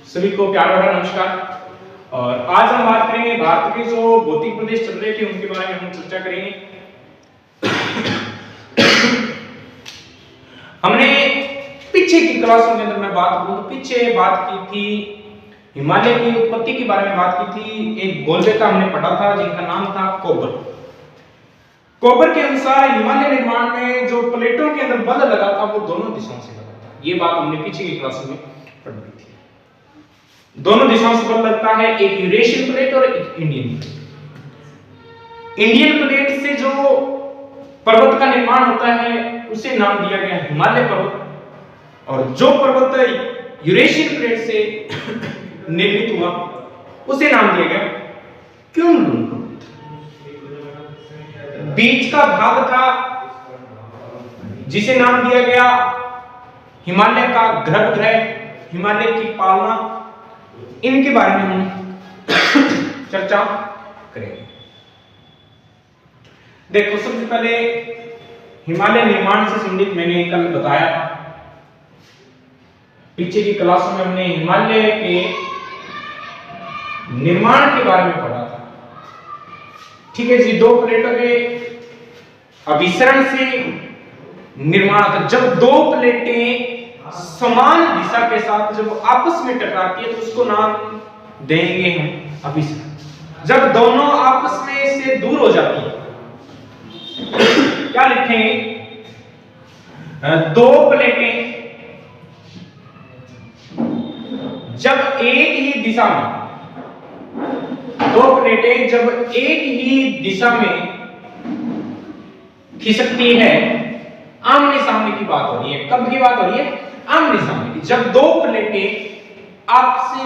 सभी को प्यार भरा नमस्कार। और आज हम बात करेंगे भारत के जो भौतिक प्रदेश चल रहे थे उनके बारे में हम चर्चा करेंगे। हमने पीछे की क्लासों के अंदर मैं बात करूं तो पीछे बात की थी हिमालय की उत्पत्ति के बारे में बात की थी। एक गोलवेता हमने पढ़ा था जिनका नाम था कोबर। कोबर के अनुसार हिमालय निर्माण में जो प्लेटों के अंदर बल लगा था वो दोनों दिशाओं से लगा था। ये बात हमने पीछे की क्लासों में पढ़ी थी। दोनों दिशाओं से बल लगता है, एक यूरेशियन प्लेट और एक इंडियन प्लेट। इंडियन प्लेट से जो पर्वत का निर्माण होता है उसे नाम दिया गया हिमालय पर्वत, और जो पर्वत यूरेशियन प्लेट से निर्मित हुआ उसे नाम दिया गया क्यूनलुन पर्वत। बीच का भाग था जिसे नाम दिया गया हिमालय का गर्भगृह, हिमालय की पालना। इनके बारे में हम चर्चा करेंगे। देखो, सबसे पहले हिमालय निर्माण से संबंधित मैंने कल बताया था, पीछे की क्लास में हमने हिमालय के निर्माण के बारे में पढ़ा था। ठीक है जी, दो प्लेटों के अभिसरण से निर्माण था। जब दो प्लेटें समान दिशा के साथ जब आपस में टकराती है तो उसको नाम देंगे हम अभिसरण। जब दोनों आपस में से दूर हो जाती है क्या लिखेंगे? दो प्लेटें जब एक ही दिशा में, दो प्लेटें जब एक ही दिशा में खिसकती है, आमने सामने की बात हो रही है। कब की बात हो रही है? आमने सामने की। जब दो प्लेटें आपसे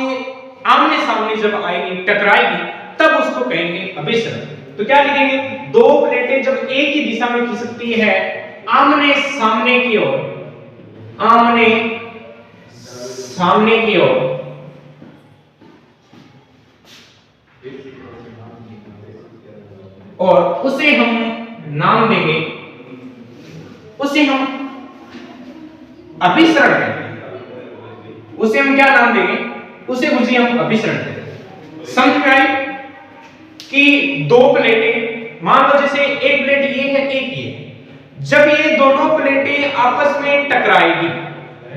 आमने सामने जब आएगी, टकराएगी, तब उसको कहेंगे अभिसरण। तो क्या लिखेंगे? दो प्लेटें जब एक ही दिशा में खिसकती है आमने सामने की ओर, आमने सामने की ओर, और उसे हम नाम देंगे, उसे हम अभिसरण कहते हैं। उसे हम क्या नाम देंगे? उसे हम अभिसरण कहते हैं। समझ में आई कि दो प्लेटें, मान लो जैसे एक प्लेट ये है, एक ये है। जब ये दोनों प्लेटें आपस में टकराएगी,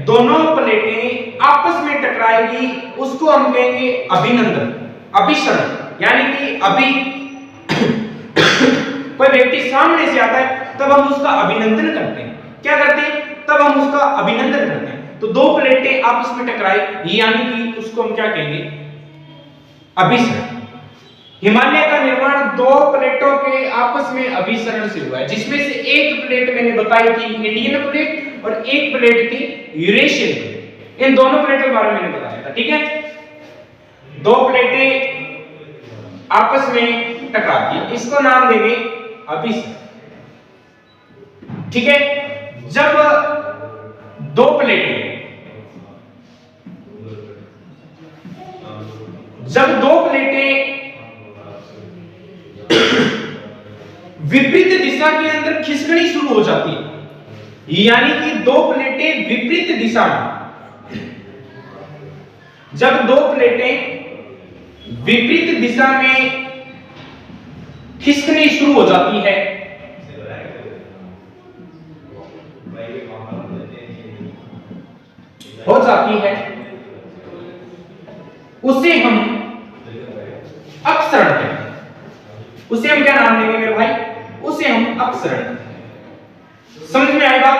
दोनों प्लेटें आपस में टकराएगी, उसको हम कहेंगे अभिनंदन, अभिसरण। यानी कि अभी कोई व्यक्ति सामने से आता है तब हम उसका अभिनंदन करते हैं। क्या करते हैं? तब हम उसका अभिनंदन करते हैं। तो दो प्लेटें आपस में टकराई, यानी कि उसको हम क्या कहेंगे? अभिसरण। हिमालय का निर्माण दो प्लेटों के आपस में अभिसरण से हुआ है, जिसमें से एक प्लेट मैंने बताई थी इंडियन प्लेट और एक प्लेट थी यूरेशियन प्लेट। इन दोनों प्लेटों के बारे में मैंने बताया था। ठीक है, दो प्लेटें आपस में टकराती है, इसको नाम देंगे अभिसरण। ठीक है, जब दो प्लेटें विपरीत दिशा के अंदर खिसकनी शुरू हो जाती है, यानी कि दो प्लेटें विपरीत दिशा में, जब दो प्लेटें विपरीत दिशा में खिसकनी शुरू हो जाती है उसे हम अपसरण कहते हैं। उसे हम क्या नाम देंगे मेरे भाई? उसे हम अपसरण। समझ में आई बात?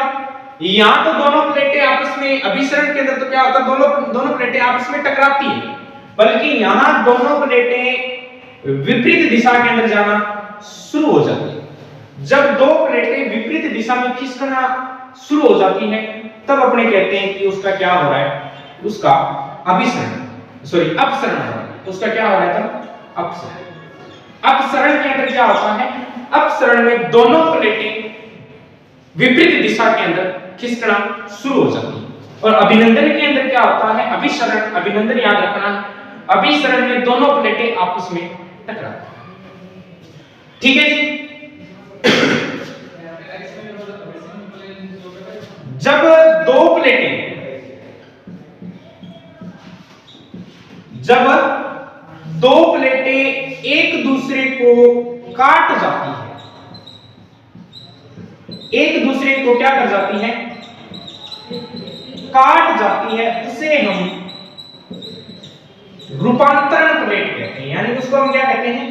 यहां तो दोनों प्लेटें आपस में, अभिसरण के अंदर तो क्या होता है? दोनों प्लेटें आपस में टकराती है, बल्कि यहां दोनों प्लेटें विपरीत दिशा के अंदर जाना शुरू हो जाती है। जब दो प्लेटें विपरीत दिशा में खिसकना शुरू हो जाती है तब अपने कहते हैं कि उसका क्या हो रहा है? उसका अभिसरण, सॉरी अपसरण हो रहा है। उसका क्या हो रहा है तब? अपसरण। अपसरण के अंदर क्या होता है? अपसरण में दोनों प्लेटें विपरीत दिशा के अंदर खिसकना शुरू हो जाती है। और अभिनंदन के अंदर क्या होता है? अभिसरण। अभिनंदन याद रखना, अभिसरण में दोनों प्लेटें आपस में टकराती है। ठीक है जी। जब दो प्लेटें जब दो प्लेटें एक दूसरे को काट जाती है, एक दूसरे को क्या कर जाती है, काट जाती है, उसे हम रूपांतरण प्लेट कहते हैं। यानी उसको हम क्या कहते हैं,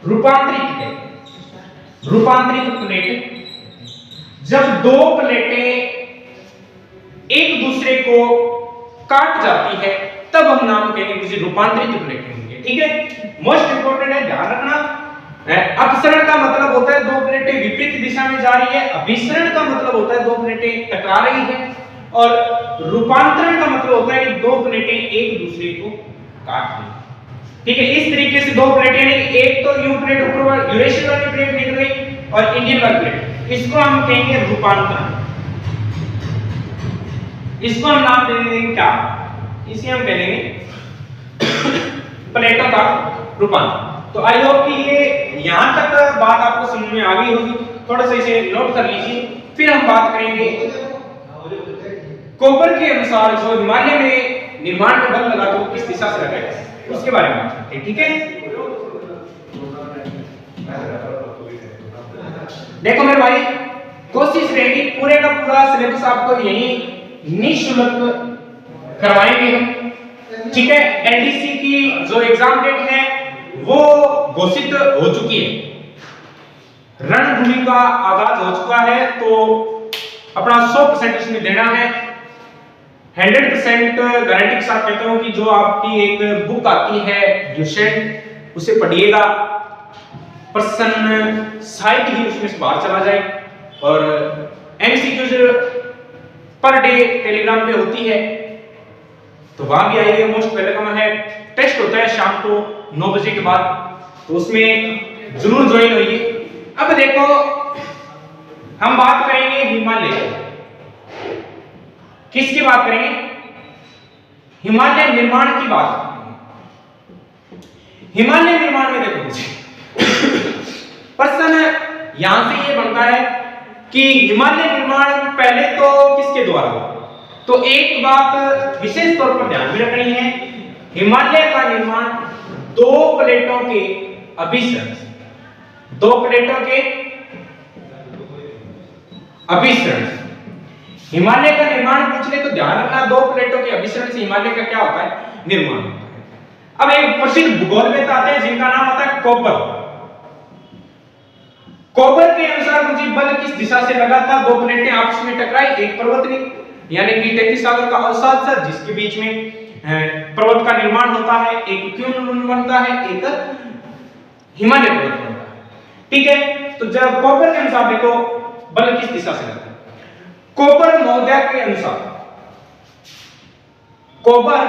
रूपांतरित कहते हैं। रूपांतरित प्लेट, जब दो प्लेटें एक दूसरे को काट जाती है तब हम नाम कहेंगे मुझे रूपांतरित प्लेट कहेंगे। ठीक है, मोस्ट इंपोर्टेंट है, ध्यान रखना। अपसरण का मतलब होता है दो प्लेटें विपरीत दिशा में जा रही है, अभिसरण का मतलब होता है दो प्लेटें टकरा रही है, और रूपांतरण का मतलब होता है कि दो प्लेटें एक दूसरे को काट रही है। ठीक है, इस तरीके से दो प्लेटें, एक तो यू प्लेट ऊपर यूरेशियन वाली प्लेट निकल गई और इंडियन वाली प्लेट, इसको हम कहेंगे रूपांतरण। इसको हम नाम दे देंगे क्या, इसे हम कहेंगे प्लेटों का रूपांतरण। तो आई होप कि ये यहां तक बात आपको समझ में आ गई होगी, थोड़ा सा इसे नोट कर लीजिए। फिर हम बात करेंगे कोपर के अनुसार जो हिमालय में निर्माण में बल लगा तो किस दिशा से लगा है, उसके बारे में बात करते हैं। ठीक है, देखो मेरे भाई, कोशिश रहेगी पूरे का पूरा सिलेबस आपको यही निःशुल्क करवाएंगे हम। ठीक है, एलडीसी की जो एग्जाम डेट है वो घोषित हो चुकी है, रणभूमि का आगाज हो चुका है, तो अपना 100% इसमें देना है। 100% गारंटी के साथ कहता हूं कि जो आपकी एक बुक आती है ड्यूशेन, उसे पढ़िएगा, प्रश्न साइट ही उसमें से बाहर चला जाए, और एमसीक्यूज पर डे टेलीग्राम पे होती है, तो वहां भी आइए, मोस्ट वेलकम है। टेस्ट होता है शाम को 9 बजे के बाद, तो उसमें जरूर ज्वाइन होइए। अब देखो, हम बात करेंगे हिमालय, किसकी बात करेंगे, हिमालय निर्माण की बात। हिमालय निर्माण में देखो मुझे प्रश्न यहां से ये बनता है कि हिमालय निर्माण पहले तो किसके द्वारा हुआ, तो एक बात विशेष तौर पर ध्यान में रखनी है, हिमालय का निर्माण दो प्लेटों के अभिसरण से, दो प्लेटों के अभिसरण से हिमालय का निर्माण पूछ ले तो ध्यान रखना, दो प्लेटों के अभिसरण से हिमालय का क्या होता है, निर्माण होता है। अब एक प्रसिद्ध भूगोलविद आते हैं जिनका नाम आता है कोपर। कोपर के अनुसार मुझे बल किस दिशा से लगा था, दो प्लेटें आपस में टकराई, एक पर्वत यानी कि 33 सागर का अवसाद था जिसके बीच में पर्वत का निर्माण होता है, एक क्यून बनता है, एक हिमालय पर्वत बनता है। ठीक है, तो जब कोपर के अनुसार देखो बल किस दिशा से लगता है, कोपर महोदय के अनुसार, कोपर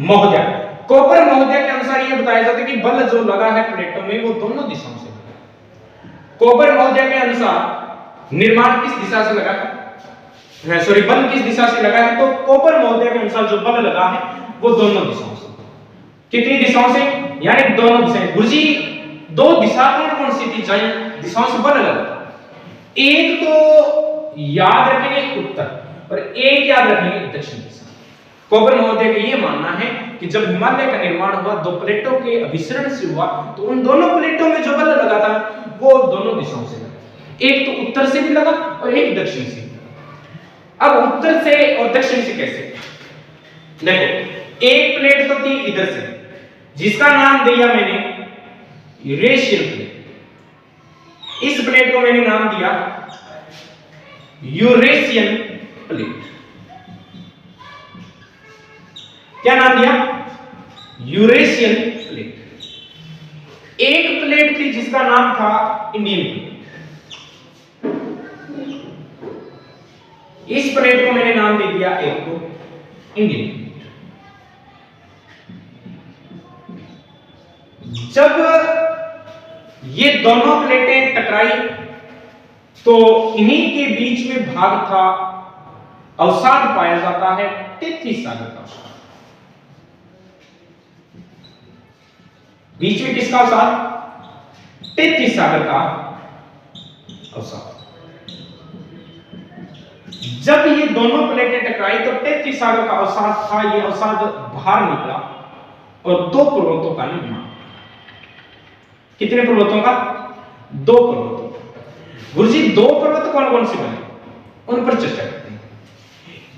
महोदय के अनुसार यह बताया जाता है कि बल जो लगा है प्लेटों में वो दोनों दिशाओं से लगा। कोपर महोदय के अनुसार निर्माण किस दिशा से लगा है, सॉरी बल किस दिशा से लगा है, तो कोपर महोदय के अनुसार जो बल लगा है वो दोनों दिशाओं से। कितनी दिशाओं से, यानी दोनों दिशाएं। गुरुजी दो दिशा कौन सी थी, जन दिशाओं से बल लगा, एक तो याद रखेंगे उत्तर और एक याद रखेंगे दक्षिण दिशा। कोपर महोदय का यह मानना है कि जब हिमालय का निर्माण हुआ दो प्लेटों के अभिसरण से हुआ, तो उन दोनों प्लेटों में जो बल लगा था वो दोनों दिशाओं से लगा, एक तो उत्तर से भी लगा और एक दक्षिण से। अब उत्तर से और दक्षिण से कैसे, देखो एक प्लेट तो थी इधर से जिसका नाम दिया मैंने यूरेशियन प्लेट, इस प्लेट को मैंने नाम दिया यूरेशियन प्लेट। क्या नाम दिया, यूरेशियन प्लेट। एक प्लेट थी जिसका नाम था इंडियन प्लेट, इस प्लेट को मैंने नाम दे दिया एक को इंडियन प्लेट। जब ये दोनों प्लेटें टकराई तो इन्हीं के बीच में भाग था, अवसाद पाया जाता है 33 सागर का अवसाद। बीच में किसका अवसाद, 33 सागर का अवसाद। जब ये दोनों प्लेटें टकराई तो 33 सागर का अवसाद था, ये अवसाद बाहर निकला और 2 पर्वतों का निर्माण। कितने पर्वतों का? 2 पर्वतों का। गुरुजी 2 पर्वत कौन कौन से बने, उन पर चर्चा करते हैं।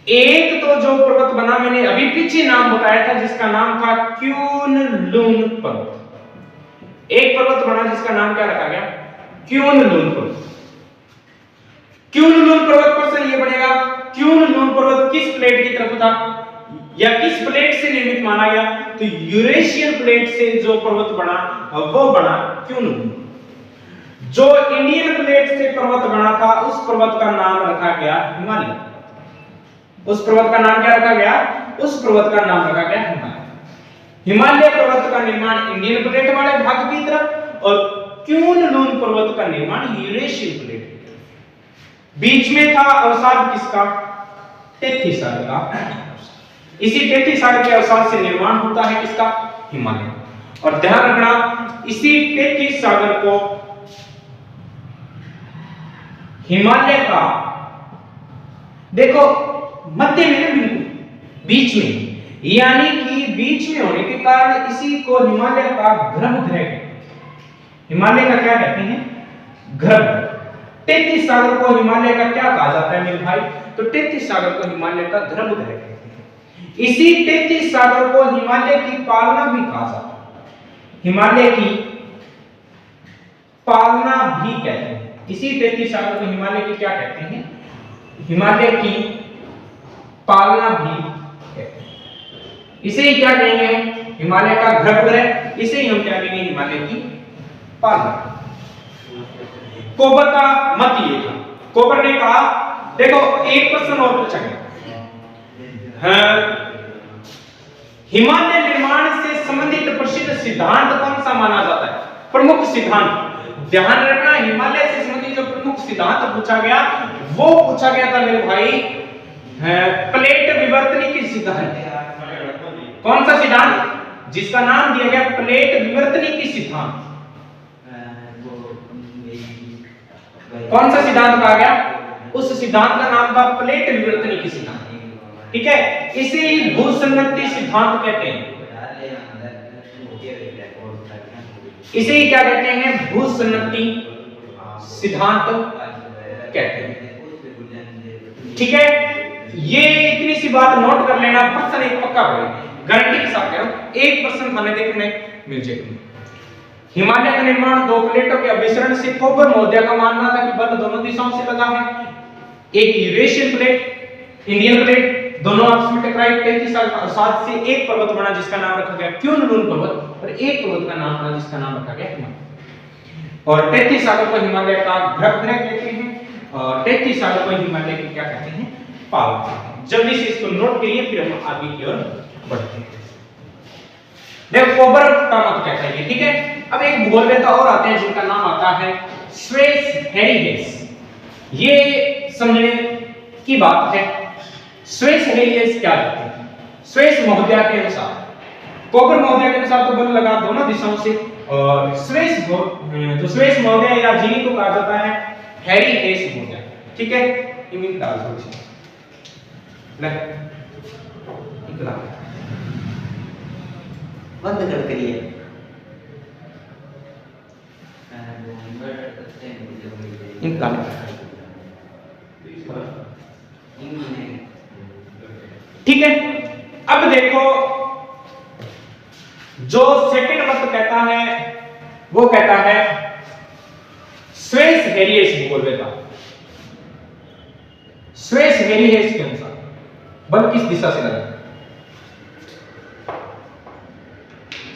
एक तो जो पर्वत बना, मैंने अभी पीछे नाम बताया था, जिसका नाम था क्यूनलुन पर्वत। एक पर्वत बना जिसका नाम क्या रखा गया? क्यूनलुन पर्वत। क्यूनलुन पर्वत पर से ये बनेगा, क्यूनलुन पर्वत किस प्लेट की तरफ था या किस प्लेट से निर्मित माना गया? तो यूरेशियन प्लेट से जो पर्वत बना वो बना क्यूनलुन। जो इंडियन प्लेट से पर्वत बना था उस पर्वत का नाम रखा गया हिमालय। उस पर्वत का नाम क्या रखा गया? उस पर्वत का नाम रखा गया हिमालय। हिमालय पर्वत का निर्माण इंडियन प्लेट वाले भाग की तरफ और क्यूनलुन पर्वत का निर्माण यूरेशियन प्लेट की तरफ। बीच में था अवसाद किसका? 33 साल का। इसी 33 साल के अवसाद से निर्माण होता है किसका? हिमालय। और ध्यान रखना, इसी 33 सागर को हिमालय का देखो मध्य में ना, बिल्कुल बीच में, यानी कि बीच में होने के कारण इसी को हिमालय का गर्भगृह कहते हैं। हिमालय का क्या कहते हैं? गर्भगृह। 33 सागर को हिमालय का क्या कहा जाता है मेरे भाई? तो 33 सागर को हिमालय का गर्भगृह कहते हैं। इसी 33 सागर को हिमालय की पालना भी कहा जाता है। हिमालय की पालना भी कहते हैं। इसी 33 सागर को हिमालय की क्या कहते हैं? हिमालय की पालना भी कहते हैं। इसे ही क्या कहेंगे? हिमालय का गर्भगृह। इसे ही हम क्या कहेंगे? हिमालय की पालना। कोबर का मत ये था। कोबर ने कहा, देखो एक प्रश्न और पूछा गया, हिमालय निर्माण से संबंधित प्रसिद्ध सिद्धांत कौन सा माना जाता है? प्रमुख सिद्धांत। ध्यान रखना, हिमालय से संबंधित जो प्रमुख सिद्धांत पूछा गया वो पूछा गया था मेरे भाई प्लेट विवर्तनी की सिद्धांत। कौन सा सिद्धांत? जिसका नाम दिया गया प्लेट विवर्तनी की सिद्धांत। कौन सा सिद्धांत कहा गया? उस सिद्धांत का नाम था प्लेट विवर्तनी की सिद्धांत। ठीक है, इसे ही भूसंगति सिद्धांत कहते हैं। इसे ही क्या कहते हैं? भूसंगति सिद्धांत कहते हैं। ठीक है, ये इतनी सी बात नोट कर लेना, प्रश्न एक पक्का पड़ेगा, गारंटी के साथ कह रहा हूं। एक प्रश्न खाने देखने मिल जाएगा। हिमालय का निर्माण 2 प्लेटों के अभिसरण से कोबर महोदय का मानना था कि बल दोनों दिशाओं से लगा है। एक यूरेशियन प्लेट, इंडियन प्लेट, दोनों आपस में टकराए। 33 साल का अवसाद से एक पर्वत बना जिसका नाम रखा गया क्यूनलुन पर्वत, और एक पर्वत का नाम बना जिसका नाम रखा गया हिमालय। और 33 सागर को हिमालय का गर्भगृह कहते हैं और 33 सागर को हिमालय की क्या कहते हैं? पालना। जल्दी से इसको नोट करिए, फिर हम आगे की ओर बढ़ते हैं। देखो कोबर का मत क्या चाहिए, ठीक है। अब एक भूगोलवेत्ता और आते हैं जिनका नाम आता है स्वेस हेरियस। ये समझने की बात है, स्वेस हेरियस क्या कहते हैं? स्वेस महोदय के अनुसार, कोबर महोदय के अनुसार तो बल लगा दोनों दिशाओं से, और जो स्वेस महोदय या जिन्हीं को कहा जाता है हेरियस महोदय। ठीक है, इमिन डाल दो ले इकला बंद कर करिए। इनका ठीक है। अब देखो, जो सेकंड मत कहता है वो कहता है स्वेस हेरियस भूगोलवेत्ता। स्वेस हेरियस के अनुसार बल किस दिशा से लगा?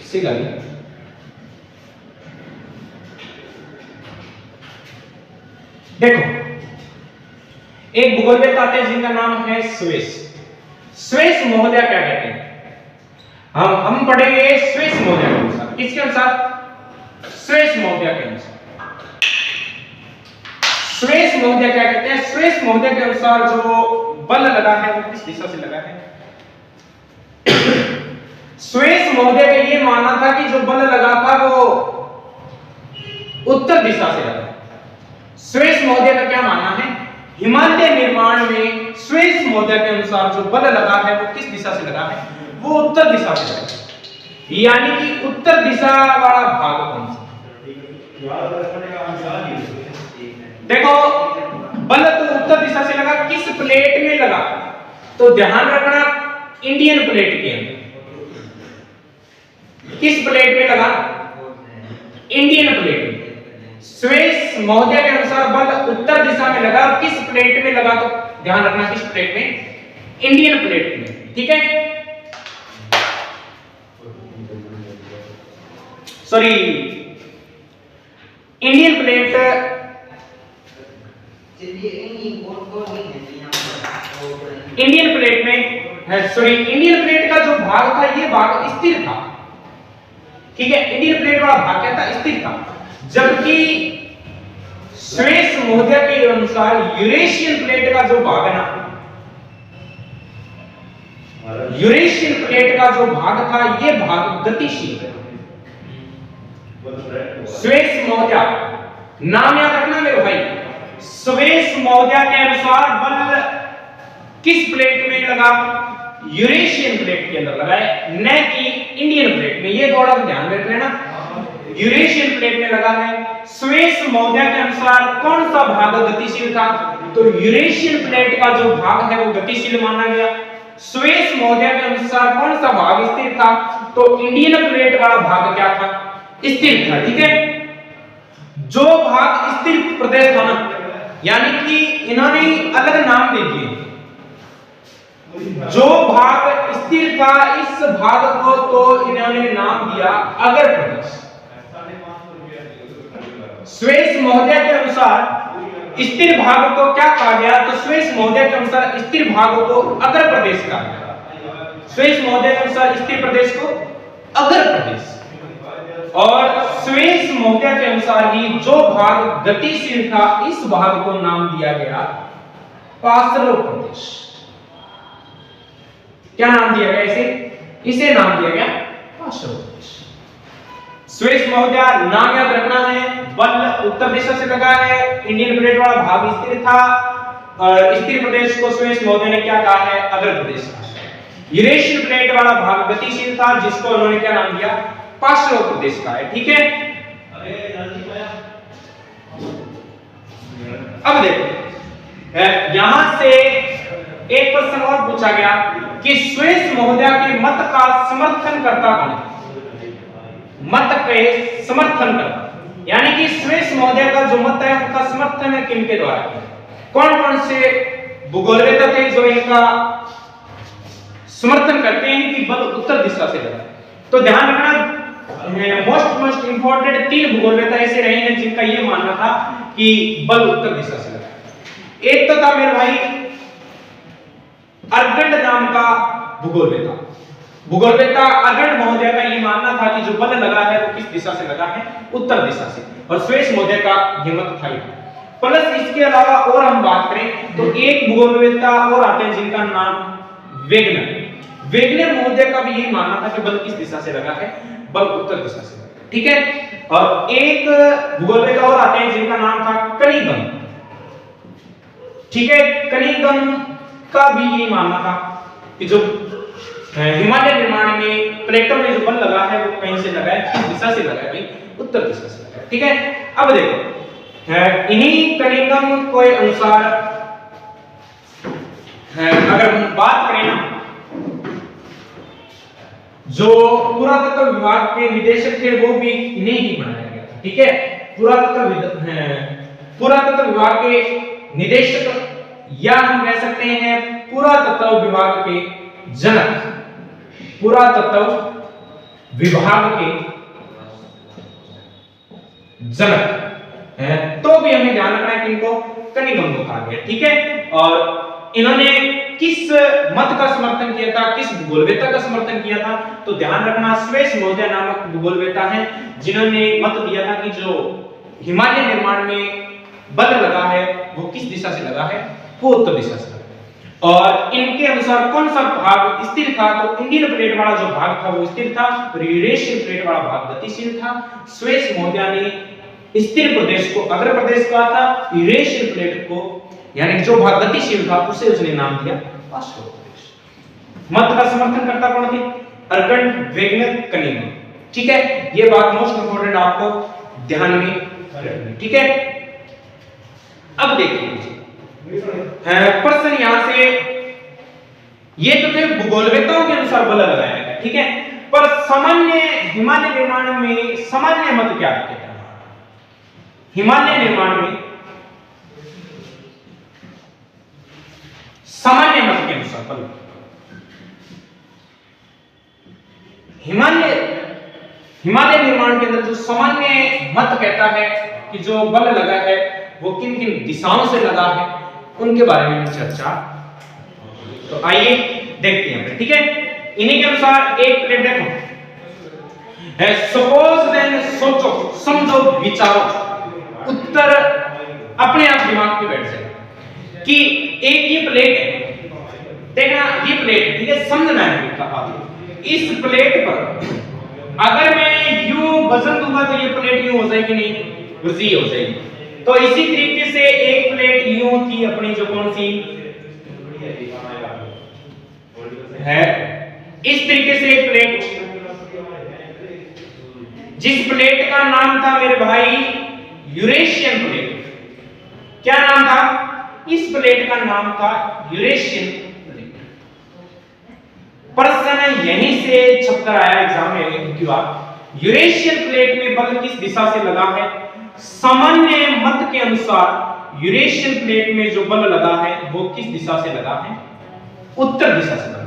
सीधा नहीं। देखो, एक भूगोलवेत्ता आते हैं जिनका नाम है स्वेस। स्वेस महोदय क्या कहते हैं? हम पढ़ेंगे स्वेस महोदय के अनुसार। किसके अनुसार? स्वेस महोदय के अनुसार। स्वेस महोदय क्या कहते हैं? स्वेस महोदय के अनुसार जो बल लगा है वो किस दिशा से लगा है? स्वेस महोदय का ये मानना था कि जो बल लगा था वो उत्तर दिशा से लगा। स्वेस महोदय का क्या मानना है? हिमालय निर्माण में स्वेस महोदय के अनुसार जो बल लगा है वो किस दिशा से लगा है? वो उत्तर दिशा से लगा। यानी कि उत्तर दिशा वाला भाग कौन सा? देखो बल तो उत्तर दिशा से लगा, किस प्लेट में लगा? तो ध्यान रखना इंडियन प्लेट के अंदर। किस प्लेट में लगा? इंडियन प्लेट में। स्वेस महोदय के अनुसार बल उत्तर दिशा में लगा, और किस प्लेट में लगा? तो ध्यान रखना किस प्लेट में? इंडियन प्लेट में। ठीक है, sorry Indian plate, Indian plate में है, सॉरी इंडियन प्लेट का जो भाग था ये भाग स्थिर था। ठीक है, इंडियन प्लेट वाला भाग क्या था? स्थिर था। जबकि स्वेस महोदय के अनुसार यूरेशियन प्लेट का जो भाग है ना, यूरेशियन प्लेट का जो भाग था ये भाग गतिशील है। स्वेस महोदय नाम याद रखना मेरे भाई, स्वेस महोदय के अनुसार बल किस प्लेट में लगा? यूरेशियन प्लेट के अंदर लगा है, न कि इंडियन प्लेट में। ये थोड़ा ध्यान रख लेना, यूरेशियन प्लेट में लगा है। स्वेस महोदय के अनुसार कौन सा भाग गतिशील था? तो यूरेशियन प्लेट का जो भाग है वो गतिशील माना गया। स्वेस महोदय के अनुसार कौन सा भाग स्थिर था? तो इंडियन प्लेट वाला भाग क्या था? स्थिर था। ठीक है, जो भाग स्थिर प्रदेश था ना, यानी कि इन्होंने अलग नाम दे दिए। जो भाग स्थिर था इस भाग को तो इन्होंने नाम दिया अगर प्रदेश। स्वेस महोदय के अनुसार स्थिर भाग को क्या कहा गया? तो स्वेस महोदय के अनुसार स्थिर भाग को अगर प्रदेश कहा गया। स्वेस महोदय के अनुसार स्थिर प्रदेश को अगर प्रदेश, और स्वेस महोदय के अनुसार ही जो भाग गतिशील था इस भाग को नाम दिया गया पार्श्व प्रदेश। क्या नाम दिया गया इसे? इसे नाम दिया गया पार्श्व प्रदेश। स्वेस महोदय नाम याद रखना है, बल उत्तर दिशा से लगा है, इंडियन प्लेट वाला भाग स्थिर था, और स्थिर प्रदेश को स्वेस महोदय ने क्या कहा है? अग्र प्रदेश कहा है। यूरेशियन प्लेट वाला भाग गतिशील था, जिसको उन्होंने क्या नाम दिया? पार्श्व प्रदेश का है। ठीक है, अब देखो यहां से एक प्रश्न और पूछा गया कि स्वेस महोदय के मत का समर्थन करता कौन है? मत के समर्थन करता, यानी कि स्वेस महोदय का जो मत है उनका समर्थन है किनके द्वारा? कौन कौन से भूगोलवेत्ता थे जो इनका समर्थन करते हैं कि बल उत्तर दिशा से लगा? तो ध्यान रखना मोस्ट इंपॉर्टेंट 3 भूगोलवेत्ता ऐसे रहे हैं जिनका ये मानना था कि बल उत्तर दिशा से लगा। एक तो था मेरे भाई अर्गंड नाम का भूगोलवेत्ता अर्गंड महोदय का ये मानना था कि जो बल लगा है वो किस दिशा से लगा है? उत्तर दिशा से। और स्वेस महोदय का ये मत था। प्लस इसके अलावा और हम बात करें तो एक भूगोलवेत्ता और आते हैं जिनका नाम वेगनर महोदय का भी यही मानना था कि बल किस दिशा से लगा है? बल उत्तर दिशा से लगा। ठीक है, और एक भूगोलवेत्ता और आते हैं जिनका नाम था कनिंघम। ठीक है, कनिंघम का भी यही मानना था कि जो हिमालय निर्माण में प्लेटों में जो बल लगा है वो कहीं से लगा है, किस दिशा से लगा है भाई? उत्तर दिशा से लगा है। ठीक है, अब देखो इन्हीं कनिंघम के अनुसार अगर हम बात करें ना, जो पुरातत्व विभाग के निदेशक थे वो भी इन्हें ही बनाया गया था। ठीक है, पुरातत्व विभाग के निदेशक, या हम कह सकते हैं पुरातत्व विभाग के जनक, पुरातत्व विभाग के जनक है, तो भी हमें ध्यान रखना है कि इनको कनिंघम को कहा गया। ठीक है, और इन्होंने किस मत का समर्थन किया था? किस भूगोलवेत्ता का समर्थन किया था? तो ध्यान रखना स्वेस महोदय नामक भूगोलवेत्ता हैं जिन्होंने मत दिया था कि जो हिमालय निर्माण में बल लगा है वो किस दिशा से लगा है? वो उत्तर दिशा से लगा। और इनके अनुसार कौन सा भाग स्थिर था? तो इंडियन प्लेट वाला जो भाग था वो स्थिर था, और यूरेशियन प्लेट वाला भाग गतिशील था। स्वेस महोदय ने स्थिर प्रदेश को अग्र प्रदेश कहा था, यूरेशियन प्लेट को यानी जो भाग गतिशील था उसे उसने नाम दिया पार्श्व प्रदेश। मत का समर्थन करता कौन थे? अर्गंड वेगनर कनिंघम। ठीक है, ये बात मोस्ट इंपोर्टेंट आपको ध्यान में रखनी। ठीक है, अब देखिए प्रश्न यहां से ये तो थे भूगोलवेत्ताओं के अनुसार बल लगाया गया। ठीक है, पर सामान्य हिमालय निर्माण में सामान्य मत क्या कहता है? हिमालय निर्माण में सामान्य मत के अनुसार बल, हिमालय निर्माण के अंदर जो सामान्य मत कहता है कि जो बल लगा है वो किन किन दिशाओं से लगा है, उनके बारे में चर्चा। तो आइए देखते हैं। ठीक है, इन्हीं के अनुसार एक प्लेट देखो है, सपोज देन, सोचो, समझो, विचारो, उत्तर अपने आप दिमाग में बैठ जाए कि एक ये प्लेट है, देखना ये प्लेट है। ठीक है, समझना है इस प्लेट पर अगर मैं यूं वजन दूंगा तो ये प्लेट यूं हो जाएगी, नहीं वजी हो जाएगी। तो इसी तरीके से एक प्लेट यूं थी अपनी, जो कौन सी है, इस तरीके से एक प्लेट, जिस प्लेट का नाम था मेरे भाई यूरेशियन प्लेट। क्या नाम था? इस प्लेट का नाम था यूरेशियन प्लेट। प्रश्न यहीं से छपकर आया एग्जाम में एक बार, यूरेशियन प्लेट में बल किस दिशा से लगा है? सामान्य मत के अनुसार यूरेशियन प्लेट में जो बल लगा है वो किस दिशा से लगा है? उत्तर दिशा से लगा।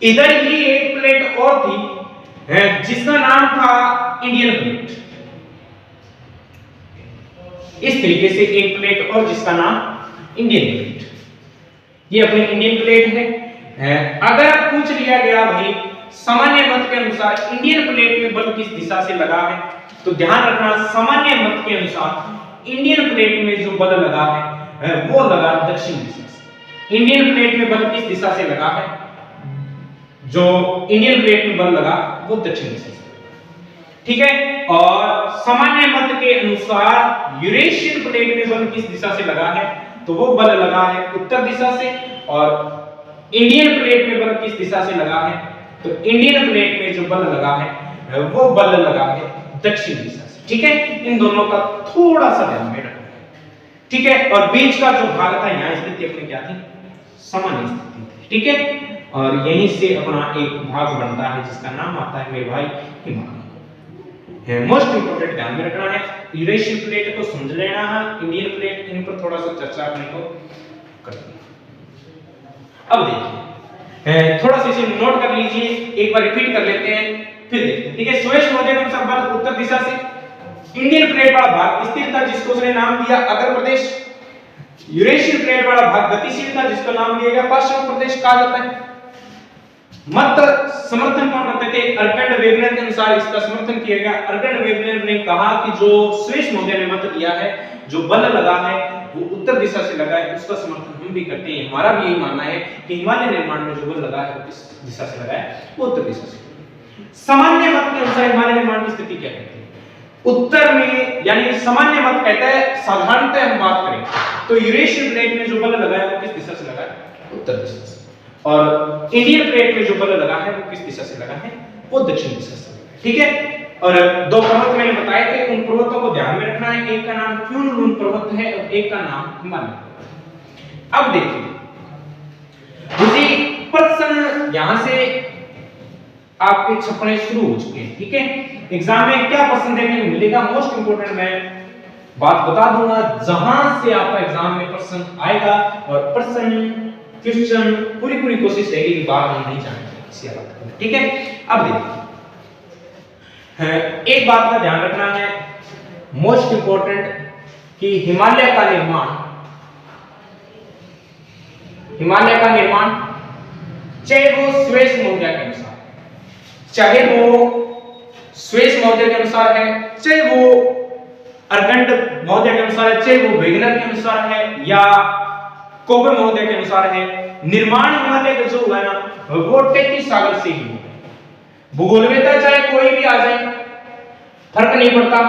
इधर ही एक प्लेट और थी जिसका नाम था इंडियन प्लेट। इस तरीके से एक प्लेट और जिसका नाम इंडियन प्लेट, ये अपनी इंडियन प्लेट है। अगर पूछ लिया गया भाई सामान्य मत के अनुसार इंडियन प्लेट में बल किस दिशा से लगा है, तो ध्यान रखना सामान्य मत के अनुसार इंडियन प्लेट में जो बल लगा है वो लगा दक्षिण दिशा से। इंडियन प्लेट में बल किस दिशा से लगा है? जो इंडियन प्लेट में बल लगा वो दक्षिण दिशा से। ठीक है, और सामान्य मत के अनुसार यूरेशियन प्लेट में बल किस दिशा से लगा है? तो वो बल लगा है उत्तर दिशा से। और इंडियन प्लेट में बल किस दिशा से लगा है? तो इंडियन प्लेट में जो बल लगा है वो बल लगा है दक्षिण दिशा से। ठीक है, इन दोनों का थोड़ा सा ध्यान में रखना है। ठीक है, और बीच का जो भाग था यहाँ स्थिति अपनी क्या थी? सामान्य स्थिति थी। ठीक है, और यहीं से अपना एक भाग बनता है जिसका नाम आता है मेरे भाई हिमालय। मोस्ट इंपोर्टेंट ध्यान में रखना है, यूरेशियन प्लेट को समझ लेना है, इंडियन प्लेट, इन पर थोड़ा सा चर्चा अपने को करनी है। अब देखिए थोड़ा सा इसे नोट कर लीजिए, एक बार रिपीट कर लेते हैं फिर देखते हैं। ठीक है, सुरेश महोदय के अनुसार बल उत्तर दिशा से, इंडियन प्लेट वाला भाग स्थिर था जिसको उसने नाम दिया अगर प्रदेश, यूरेशियन प्लेट वाला भाग गतिशील था जिसका नाम दिया गया पश्चिम प्रदेश कहा जाता है। मत समर्थन कौन करते थे? अर्कंड वेगनर के अनुसार इसका समर्थन किया गया। अर्कंड वेगनर ने कहा कि जो सुरेश महोदय ने मत दिया है, जो बल लगा है वो उत्तर दिशा से लगा है, उसका समर्थन हम भी करते हैं। हमारा भी यही मानना है कि हिमालय निर्माण में जो बल लगा है वो किस दिशा से लगा है? वो उत्तर दिशा से। सामान्य मत के अनुसार हिमालय निर्माण की स्थिति क्या कहती है? उत्तर में, यानी सामान्य मत कहता है, साधारणतः हम बात करें तो यूरेशियन प्लेट में जो बल लगा है वो किस दिशा से लगा है? उत्तर दिशा से। और इंडियन प्लेट में जो बल लगा है वो किस दिशा से लगा है? वो दक्षिण दिशा से लगा है। ठीक है, और दो पर्वत मैंने बताए थे, उन पर्वतों को ध्यान में रखना है। एक का नाम क्यून लून पर्वत है और एक का नाम हिमालय। अब देखिए मुझे प्रश्न यहां से आपके छपने शुरू हो चुके हैं। ठीक है, एग्जाम में क्या प्रश्न देखने को मिलेगा, मोस्ट इंपोर्टेंट मैं बात बता दूंगा, जहां से आपका एग्जाम में प्रश्न आएगा। और प्रश्न क्वेश्चन पूरी कोशिश रहेगी कि बार हम नहीं जाएंगे इसी बात को। ठीक है, अब देखिए एक बात का ध्यान रखना है, मोस्ट इंपोर्टेंट, कि हिमालय का निर्माण चाहे वो सुरेश महोदय के अनुसार, चाहे वो सुरेश महोदय के अनुसार है, चाहे वो अर्कंड महोदय के अनुसार है, चाहे वो वेगनर के अनुसार है या कोबर महोदय के अनुसार है, निर्माण हिमालय का जो हुआ ना वो 33 सागर से ही हुआ। भूगोलवेत्ता चाहे कोई भी आ जाए फर्क नहीं पड़ता,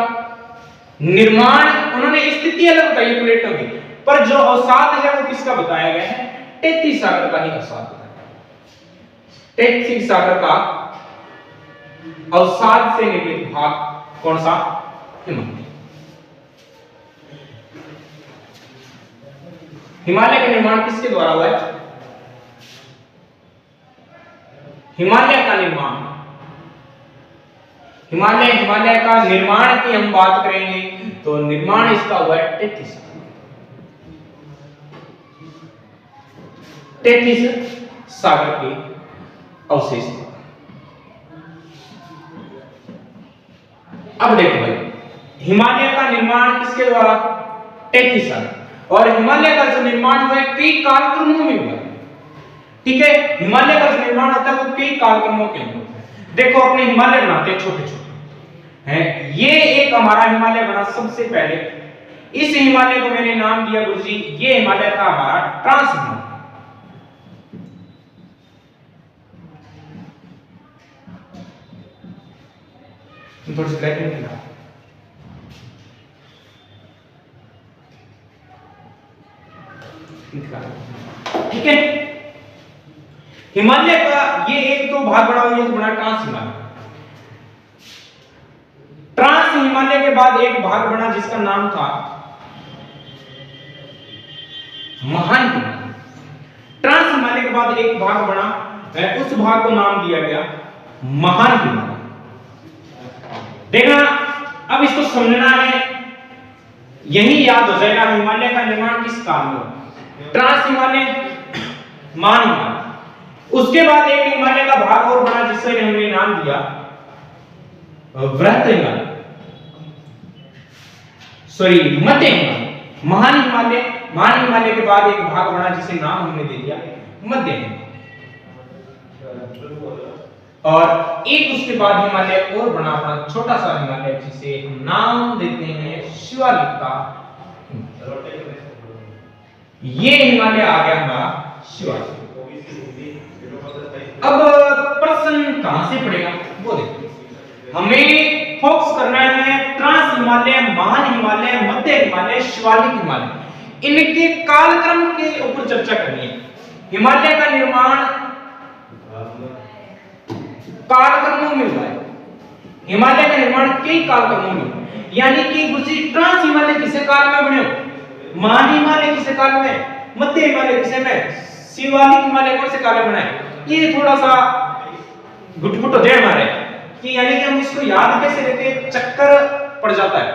निर्माण उन्होंने स्थिति अलग बताई प्लेटों की, पर जो अवसाद है वो किसका बताया गया है? 33 सागर का ही अवसाद बताया। तैत्तिक सागर का अवसाद से निर्मित भाग कौन सा? हिमालय। हिमालय का निर्माण किसके द्वारा हुआ है? हिमालय का निर्माण, हिमालय का निर्माण की हम बात करेंगे तो निर्माण इसका हुआ है तैत्तिस सागर के अवशेष। अब देखो भाई, हिमालय का निर्माण किसके द्वारा? तैत्तिस सागर। और हिमालय का जो निर्माण हुआ है कई कालक्रमों में हुआ है। ठीक है, हिमालय का जो निर्माण होता है वो कई कालक्रमों के अंदर होता है। देखो अपने हिमालय बनाते हैं छोटे छोटे हैं, ये एक हमारा हिमालय बना सबसे पहले। इस हिमालय को मैंने नाम दिया गुरुजी, ये हिमालय था हमारा ट्रांस हिमालय। थोड़ी सी ठीक है, हिमालय का ये एक तो भाग बना हुआ है, तो बना ट्रांस हिमालय। ट्रांस हिमालय के बाद एक भाग बना जिसका नाम था महान हिमालय। ट्रांस हिमालय के बाद एक भाग बना, उस भाग को नाम दिया गया महान हिमालय। देखना, अब इसको समझना है, यही याद हो जाएगा हिमालय का निर्माण किस काल में हुआ। ट्रांस हिमालय, महान हिमालय। उसके बाद एक हिमालय का भाग और बना जिससे हमने नाम दिया वृहत हिमालय, सॉरी मध्य हिमालय। महान हिमालय के बाद एक भाग बना जिसे नाम हमने दे दिया मध्य हिमालय। और एक उसके बाद हिमालय और बना अपना छोटा सा हिमालय जिसे हम नाम देते हैं शिवालिक का। ये हिमालय आ गया हमारा शिवालिक। अब प्रश्न कहां से पड़ेगा वो देखिए, हमें फोकस करना है ट्रांस हिमालय, महान हिमालय, मध्य हिमालय, शिवालिक हिमालय, इनके कालक्रम के ऊपर चर्चा करनी है। हिमालय का निर्माण कालक्रमों में हुआ है। हिमालय का निर्माण कई कालक्रमों में, यानी कि गुरुजी ट्रांस हिमालय किसे काल में बने हो? महान हिमालय किसे काल में? मध्य हिमालय किसे में? शिवालिक हिमालय कौन से काल में बना है? ये थोड़ा सा घुटघुट हो जाए हमारे कि यानी कि हम इसको याद कैसे रखें, चक्कर पड़ जाता है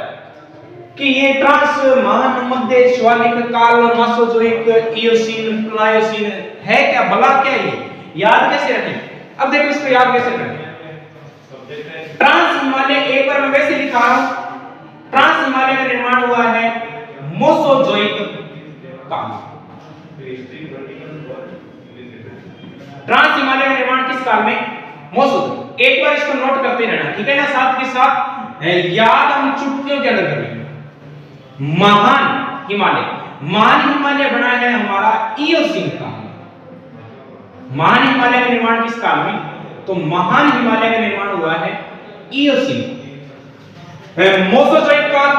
कि ये ट्रांस, महान, मध्य, शिवालिक, काल, मासोजोइक, इयोसीन, प्लायोसीन है क्या, भला क्या ये याद कैसे रखें? अब देखो इसको याद कैसे करें। ट्रांस हिमालय एक बार मैं वैसे लिखा हूं, ट्रांस हिमालय का निर्माण हुआ है मोसोजोइक काल। ट्रांस हिमालय का निर्माण किस काल में? मोसोजोइक। एक बार इसको नोट करते रहना, ठीक है ना, साथ के साथ याद हम चुटकियों के अंदर करेंगे। महान हिमालय बना है हमारा इयोसीन काल। महान हिमालय का निर्माण किस काल में? तो महान हिमालय का निर्माण हुआ है इयोसीन, मोसोजोइक काल,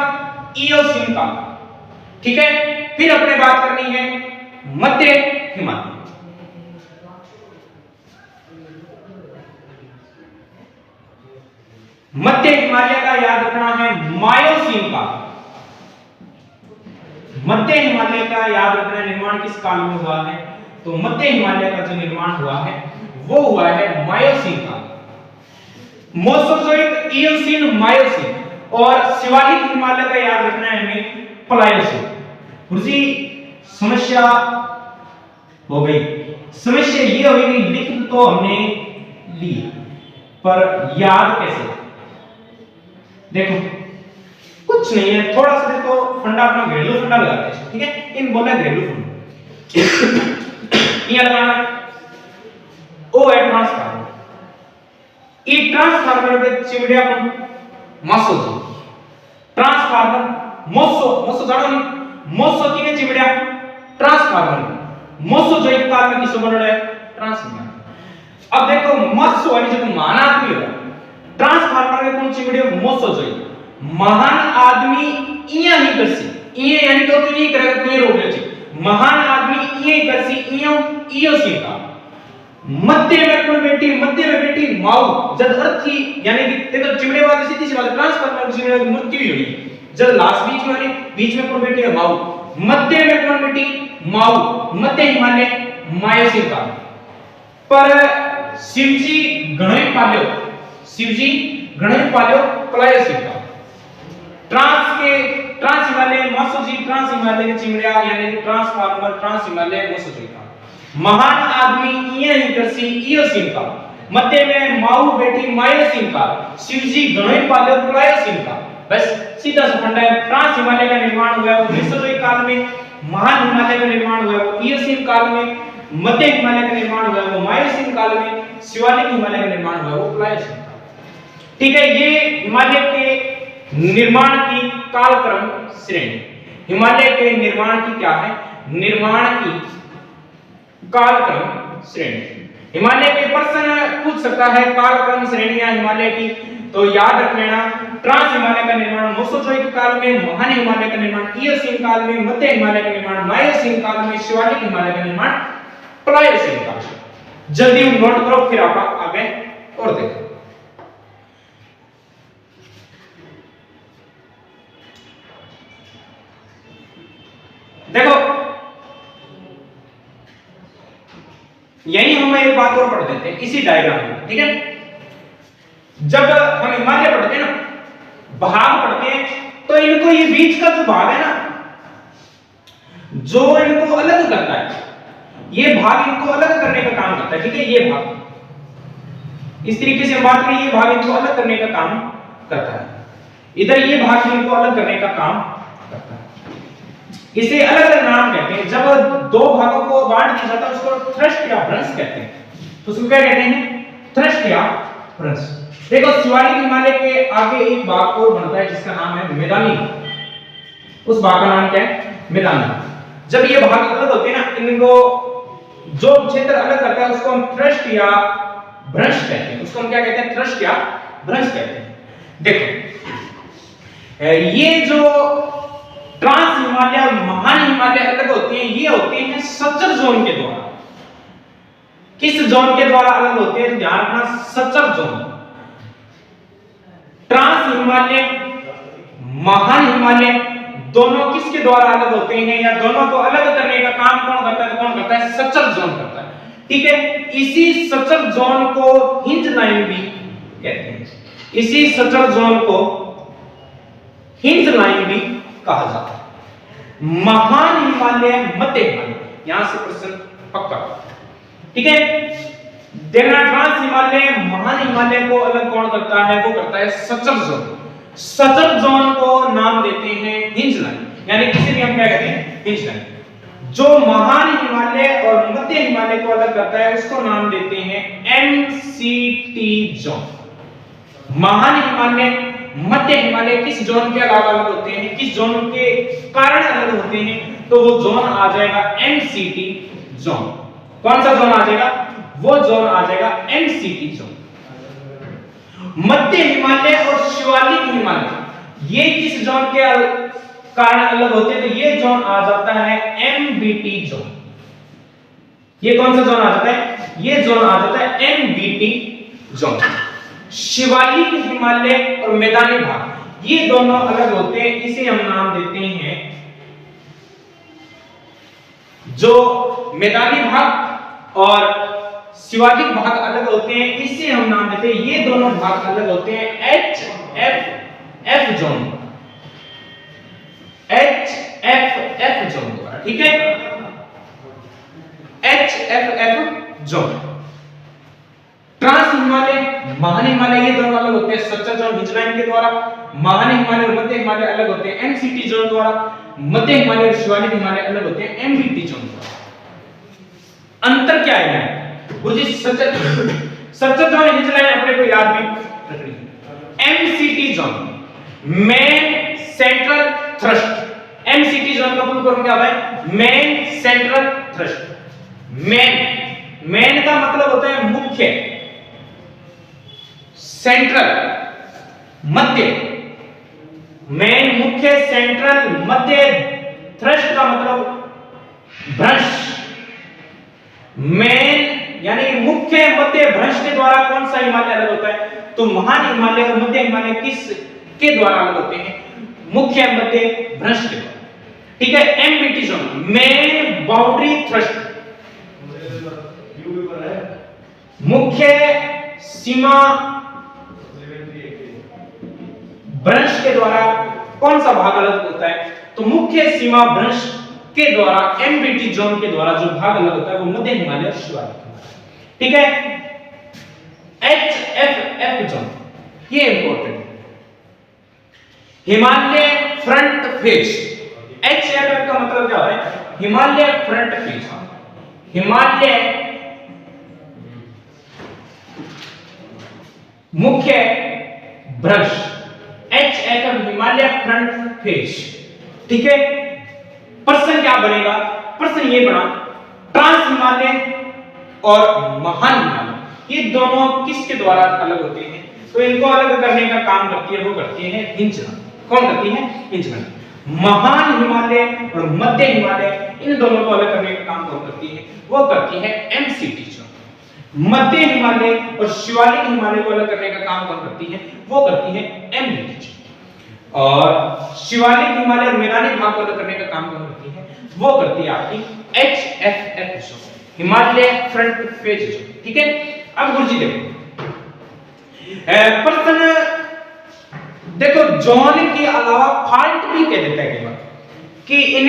इयोसीन काल। ठीक है, फिर अपने बात करनी है मध्य हिमालय। मध्य हिमालय का याद रखना है मायोसीन काल। मध्य हिमालय का याद रखना, निर्माण किस काल में हुआ है? तो मध्य हिमालय का जो निर्माण हुआ है वो हुआ है मायोसीन काल। मोसोजोइक, इयोसीन, मायोसीन। और शिवालिक हिमालय का याद रखना है हमें प्लायोसीन। गुरुजी समस्या हो गई, समस्या ये हो गई, लिख तो हमने ली पर याद कैसे? देखो कुछ नहीं है, थोड़ा सा देखो फंडा, अपना घरेलू फंडा लगाते हैं, ठीक है। इन बोला घरेलू फंडा ये लगाना, ओ है ट्रांसफार्मर। ई ट्रांसफार्मर पे चिमड़िया को मासो जी ट्रांसफार्मर मोसो जानो नहीं, मोसो की ने चिमड़िया ट्रांसफार्मर मोसो जो एक काल में किसो बनड़ो है? ट्रांसफार्मर। अब देखो मोसो यानी जो महान आदमी है, ट्रांसफार्मर में कौन चिमड़ियो? मोसो जो महान आदमी इया ही करसी, इया यानी तो नहीं करेगा, तो ये रोक ले। महान आदमी ये करसी इयो सी का मध्य में कौन बैठी, मध्य में बैठी माऊ। जब अर्थी यानी कि देखो चिमड़े वाली सीधी सी बात, ट्रांसफार्मर चिमड़े की मृत्यु ही हुई। जब लास्ट बीच में वाली, बीच में कौन बैठी है, माऊ। मध्य में कौन बैठी, माऊ। मध्य हिमालय मायोसिन काल। पर शिवजी गणोई पाल्यो, शिवजी गणोई पाल्यो प्लायोसिन काल। ट्रांस हिमालय मोसोजी, ट्रांस हिमालय के चिमड़िया यानी कि ट्रांसफार्मर ट्रांस हिमालय मोसोजी का। महान आदमी ये ही करसी इयोसिन का। मध्य में माऊ बैठी मायोसिन का। शिवजी गणोई पाल्यो प्लायोसिन का। बस सीधा सा फंडा है। ट्रांस हिमालय का निर्माण हुआ वो मेसोजोइक काल में, महान हिमालय का निर्माण हुआ वो इयोसिन काल में, मध्य हिमालय का निर्माण हुआ वो मायोसिन काल में, शिवालिक हिमालय का निर्माण हुआ वो प्लायोसिन काल। ठीक है, ये हिमालय के निर्माण की कालक्रम श्रेणी। हिमालय के निर्माण की क्या है, निर्माण की कालक्रम श्रेणी। हिमालय के प्रश्न पूछ सकता है कालक्रम श्रेणियां हिमालय की, तो याद रख लेना। ट्रांस हिमालय का निर्माण मेसोजोइक काल में, महान हिमालय का निर्माण इयोसिन काल में, मध्य हिमालय का निर्माण मायोसिन काल में, शिवालिक हिमालय का निर्माण प्लायोसिन काल में। जल्दी नोट करो, फिर आप आगे और देखो। देखो यही हम एक बात और पढ़ देते हैं इसी डायग्राम में, ठीक है। जब हम हिमालय पढ़ते हैं ना, भाग पढ़ते हैं, तो इनको ये बीच का जो भाग है ना, जो इनको अलग करता है, ये भाग इनको अलग करने का काम करता है, ठीक है। ये भाग इस तरीके से हम बात करें, ये भाग इनको अलग करने का काम करता है। इधर ये भाग इनको अलग करने का काम करता है। इसे अलग अलग नाम कहते हैं। जब दो भागों को बांट दिया जाता है उसको थ्रस्ट या भ्रंश कहते हैं। तो उसको क्या कहते हैं, थ्रस्ट या भ्रंश। देखो शिवालिक हिमालय के आगे एक भाग और बनता है जिसका नाम है मैदानी। उस भाग का नाम क्या है, मैदानी। जब ये भाग अलग होते हैं ना, इनको जो क्षेत्र अलग करता है उसको हम थ्रस्ट या भ्रंश कहते हैं। उसको हम क्या कहते हैं, थ्रस्ट या भ्रंश कहते हैं। देखो ये जो ट्रांस हिमालय महान हिमालय अलग होते हैं, ये होते हैं सचर जोन के द्वारा। किस जोन के द्वारा अलग होते हैं, ध्यान रखना, सचर जोन। ट्रांस हिमालय महान हिमालय दोनों किसके द्वारा अलग होते हैं, या दोनों को अलग करने का काम कौन करता है, कौन करता है, सचर जोन करता है, ठीक है। इसी सचर जोन को हिंज लाइन भी कहते हैं। इसी सचर जोन को हिंज लाइन भी कहा जाता है। महान हिमालय मध्य हिमालय, यहां से प्रश्न पक्का, ठीक है। देखना, ट्रांस हिमालय महान हिमालय को अलग कौन करता है, वो करता है सचर जोन। सचर जोन को नाम देते हैं हिंज लाइन, यानी किसी भी हम क्या कहते हैं, हिंज लाइन। जो महान हिमालय और मध्य हिमालय को अलग करता है उसको नाम देते हैं एमसीटी जोन। महान हिमालय मध्य हिमालय किस जोन के अलावा अलग होते हैं, किस जोन के कारण अलग होते हैं, तो वो जोन आ जाएगा एमसीटी जोन। कौन सा जोन आ जाएगा, वो जोन आ जाएगा एमसीटी जोन। मध्य हिमालय और शिवालिक हिमालय ये किस जोन के कारण अलग होते हैं, तो ये जोन आ जाता है एमबीटी जोन। ये कौन सा जोन आ जाता है, ये जोन आ जाता है एमबीटी जोन। शिवालिक हिमालय और मैदानी भाग ये दोनों अलग होते हैं, इसे हम नाम देते हैं, जो मैदानी भाग और शिवालिक भाग अलग होते हैं इसे हम नाम देते हैं, ये दोनों भाग अलग होते हैं एच जोन, एच जोन द्वारा, ठीक है। H zone. ट्रांस हिमालय महान हिमालय ये दोनों अलग होते हैं सचर जोन हिंज लाइन के द्वारा। महान हिमालय और मध्य हिमालय अलग होते हैं एमसीटी जोन द्वारा। मध्य हिमालय और शिवालिक हिमालय अलग होते हैं एमबीटी जोन द्वारा। अंतर क्या है गुरुजी, सचर जोन हिंज लाइन अपने को याद भी रखनी है। MCT zone main central thrust. MCT zone का पूर्ण फॉर्म क्या होता है, मेन सेंट्रल थ्रस्ट। मेन का मतलब होता है मुख्य, सेंट्रल मध्य, मेन मुख्य, सेंट्रल मध्य, थ्रस्ट का मतलब भ्रंश। मेन यानी कि मुख्य मध्य भ्रंश के द्वारा कौन सा हिमालय अलग होता है? तो महान हिमालय और मध्य हिमालय किस के द्वारा अलग होते हैं? मुख्य मध्य भ्रंश के द्वारा। ठीक है, MBT zone, main boundary thrust, मुख्य सीमा भ्रंश के द्वारा कौन सा भाग अलग होता है? तो मुख्य सीमा भ्रंश के द्वारा एमबीटी जोन के द्वारा जो भाग अलग होता है वो मध्य हिमालय और शिवालिक हिमालय। ठीक है, एचएफएफ जोन, ये इंपॉर्टेंट, हिमालय फ्रंट फेज। एचएफएफ का मतलब क्या होता है? हिमालय फ्रंट फेज, हिमालय मुख्य भ्रंश, एचएफएफ हिमालय फ्रंट फेज। ठीक है, प्रश्न क्या बनेगा? प्रश्न ये बना, ट्रांस हिमालय और महान हिमालय ये दोनों किसके द्वारा अलग होते हैं? तो इनको अलग करने का काम करती है, वो करती है हिंजगण। कौन करती है? हिंजगण। महान हिमालय और मध्य हिमालय इन दोनों को अलग करने का काम कौन करती है? वो करती है एमसीटी जोन। मध्य हिमालय और शिवालिक हिमालय को अलग करने का काम कौन करती है? वो करती है एमबीटी जोन। और शिवालिक हिमालय और मैदानी भाग को अलग करने का काम कौन करती है? वो करती है आपकी HFF zone, Himalaya front phase zone. ठीक है, अब गुरुजी देखो प्रश्न देखो, जोन के अलावा फॉल्ट भी कह देता है कई बार कि इन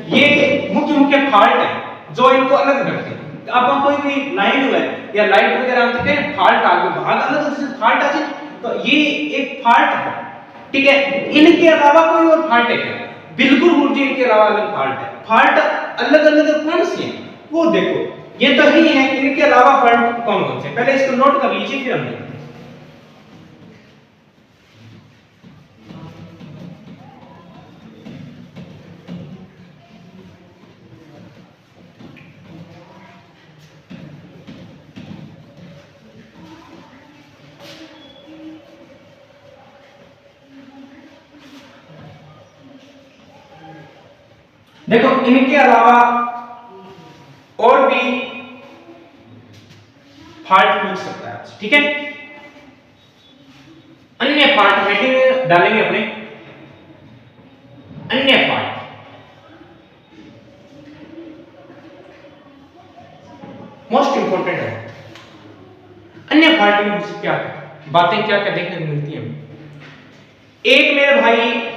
ये मुख्य फॉल्ट है जो इनको अलग करते हैं। तो आपको कोई भी लाइन हुआ है या लाइट वगैरह आप देखते हैं फॉल्ट आ गया, भाग अलग से फॉल्ट आ जाए, तो ये एक फॉल्ट है। ठीक है, इनके अलावा कोई और फॉल्ट है क्या? बिल्कुल गुरुजी, इनके अलावा अलग फॉल्ट है। फॉल्ट अलग अलग कौन सी है वो देखो, ये तो ही है, इनके अलावा फॉल्ट कौन कौन से? पहले इसको नोट कर लीजिए फिर हम देखते हैं। देखो, इनके अलावा और भी फॉल्ट पूछ सकता है। ठीक है, अन्य फॉल्ट हेडिंग डालेंगे अपने, अन्य फॉल्ट। मोस्ट इंपोर्टेंट है अन्य फॉल्ट में क्या बातें क्या क्या देखने को मिलती है। एक मेरे भाई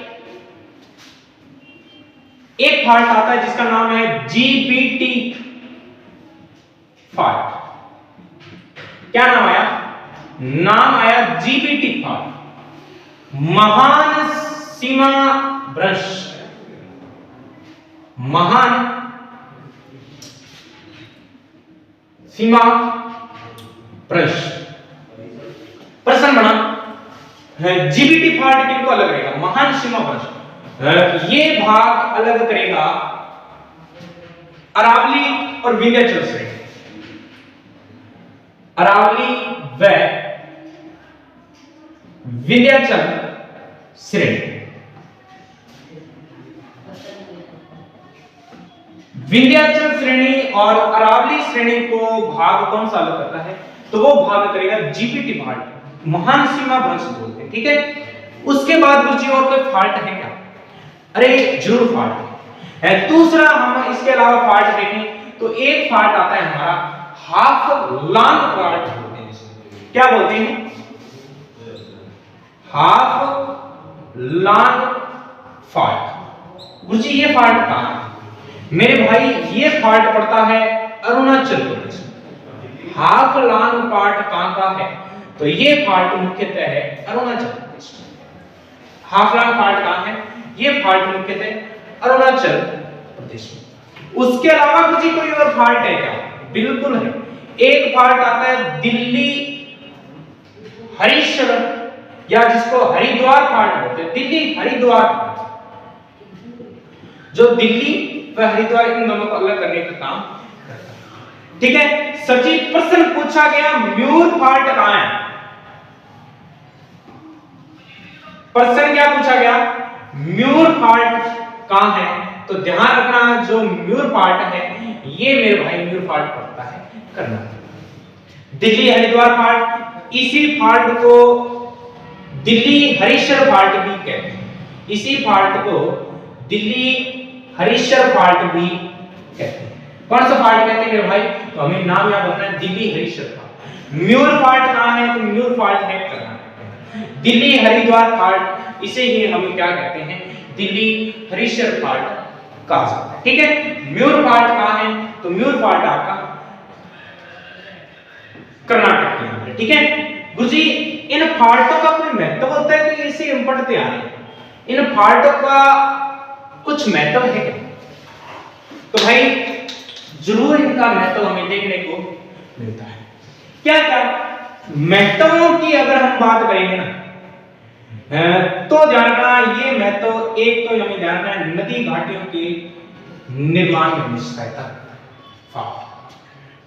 एक फॉल्ट आता है जिसका नाम है जीबीटी फॉल्ट। क्या नाम आया? नाम आया जीबीटी फॉल्ट, महान सीमा भ्रंश, महान सीमा भ्रंश। प्रश्न बना जीबीटी फॉल्ट किनको अलग रहेगा? महान सीमा भ्रंश। ये भाग अलग करेगा अरावली और विंध्याचल से, अरावली व विंध्याचल श्रेणी। विंध्याचल श्रेणी और अरावली श्रेणी को भाग कौन सा अलग करता है? तो वो भाग करेगा जीबीटी फॉल्ट, महान सीमा भ्रंश बोलते हैं। ठीक है, उसके बाद गुरुजी और कोई फॉल्ट है क्या? अरे जरूर फॉल्ट है। दूसरा हम इसके अलावा फॉल्ट देखें तो एक फॉल्ट आता है हमारा हाफ लॉन्ग फॉल्ट बोलते हैं। क्या बोलते हैं? Half long fault. गुरुजी ये फॉल्ट कहां है? मेरे भाई ये फॉल्ट पड़ता है Arunachal Pradesh. Half long fault कहां का है? तो ये फॉल्ट मुख्यतः है Arunachal Pradesh. Half long fault कहां है? ये फॉल्ट मुख्यतः अरुणाचल प्रदेश में। उसके अलावा मुझे कोई और फॉल्ट है क्या? बिल्कुल है। एक फॉल्ट आता है दिल्ली हरिश्चंद्र, या जिसको हरिद्वार फॉल्ट बोलते हैं, दिल्ली हरिद्वार, जो दिल्ली व हरिद्वार इन दोनों को अलग करने का काम करता है। ठीक है, सचिव प्रश्न पूछा गया म्यूर फॉल्ट कहां है? प्रश्न क्या पूछा गया? म्यूर फॉल्ट कहां है? तो ध्यान रखना जो म्यूर फॉल्ट है ये मेरे भाई म्यूर फॉल्ट पड़ता है करना। दिल्ली हरिद्वार फाल्ट, इसी फाल्ट को दिल्ली हरीशर फाल्ट भी कहते हैं। इसी फाल्ट को दिल्ली हरीशर फाल्ट भी कहते हैं। कौन सा फाल्ट कहते हैं मेरे भाई? तो हमें नाम याद रखना है, दिल्ली हरीशर फाल्ट। म्यूर फाल्ट कहां है? तो म्यूर फाल्ट है कर्नाटक। दिल्ली हरिद्वार फाल्ट, इसे ही हम क्या कहते हैं? दिल्ली हरीशर फाल्ट कहा जाता है। ठीक है, म्यूर फाल्ट कहां है? तो म्यूर फाल्ट आपका कर्नाटक के अंदर। ठीक है गुरुजी, इन फाल्टों का कोई महत्व होता है कि इसे हम पढ़ते आ रहे हैं? इन फाल्टों का कुछ महत्व है क्या? तो भाई जरूर इनका महत्व हमें देखने को मिलता है। क्या क्या महत्वों की अगर हम बात करेंगे ना, तो जानना ये महत्व, एक तो हमें जानना है नदी घाटियों के निर्माण में सहायता।